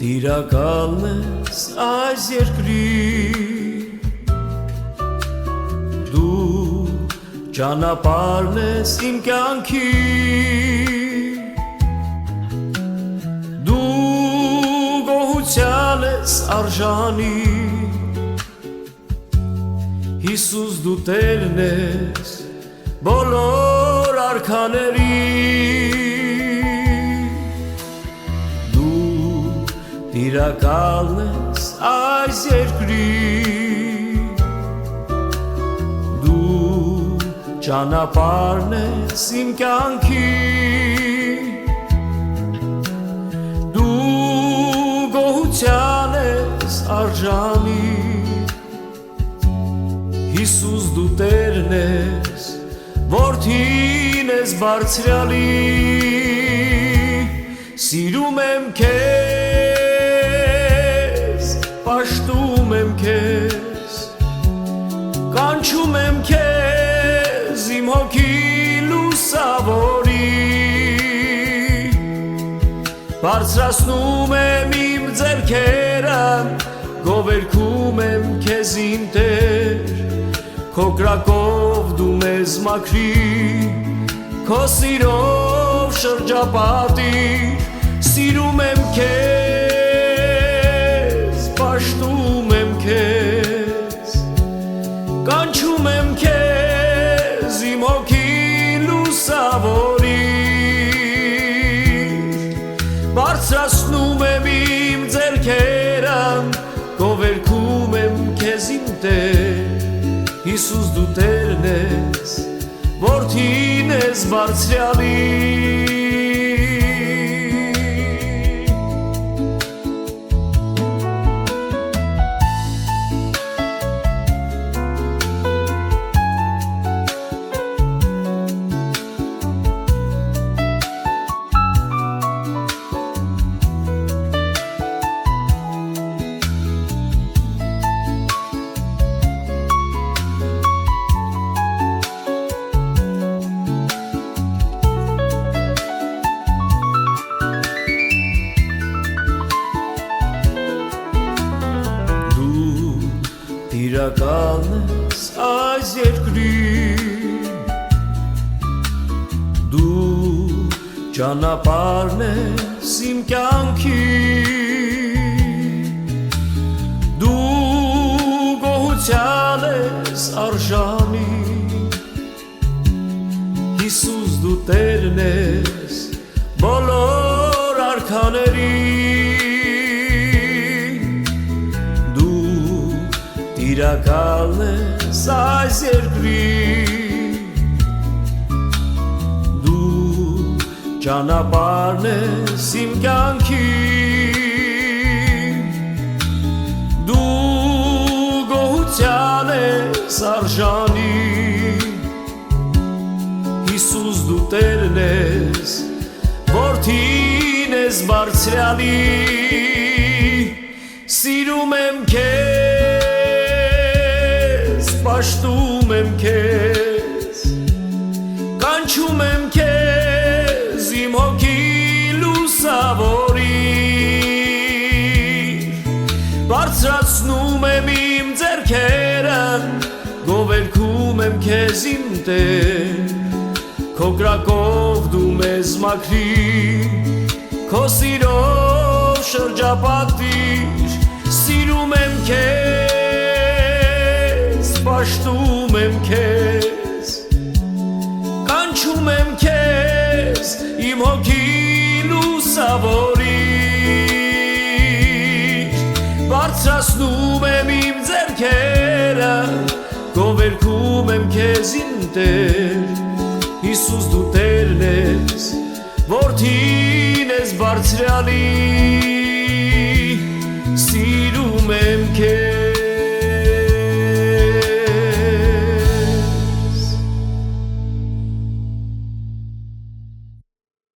տիրակալն ես այս երկրի դու ճանապարհն ես իմ կյանքի դու գոհության ես արժանի Հիսուս դու Տերն ես բոլոր արքաների Տիրակալն ես այս երկրի դու ճանապարհն ես իմ կյանքի դու գոհության ես արժանի Հիսուս դու Տերն ես որդին ես բարձրյալի սիրում եմ քեզ Պաշտում եմ քեզ, կանչում եմ քեզ իմ հոգի լուսավորի Բարձրացնում եմ իմ ձեռքերը, գովերգում եմ քեզ իմ Տեր Քո կրակով դու մեզ մաքրի, քո սիրով շրջապատիր Սիրում եմ քեզ Պաշտում եմ քեզ, կանչում եմ քեզ իմ հոգի լուսավորիր Բարձրացնում եմ իմ ձեռքերը, գովերգում եմ քեզ իմ Տեր Հիսուս դու Տերն ես, որդին ես բարձրյալի Տիրակալն ես այս երկրի դու ճանապարհն ես իմ կյանքի դու գոհության ես արժանի Հիսուս դու Տերն ես բոլոր արքաների Տիրակալն ես այս երկրի դու ճանապարհն ես իմ կյանքի դու գոհության ես արժանի Հիսուս դու Տերն ես որդին ես բարձրյալի սիրում եմ քեզ Պաշտում եմ քեզ, կանչում եմ քեզ իմ հոգի լուսավորիր Բարձրացնում եմ իմ ձեռքերը, գովերգում եմ քեզ իմ Տեր Քո կրակով դու մեզ մաքրիր, քո սիրով շրջապատիր Սիրում եմ քեզ Պաշտում եմ քեզ, կանչում եմ քեզ իմ հոգի լուսավորիր Բարձրացնում եմ իմ ձեռքերը, գովերգում եմ քեզ իմ Տեր Հիսուս դու Տերն ես, որդին ես բարձրյալի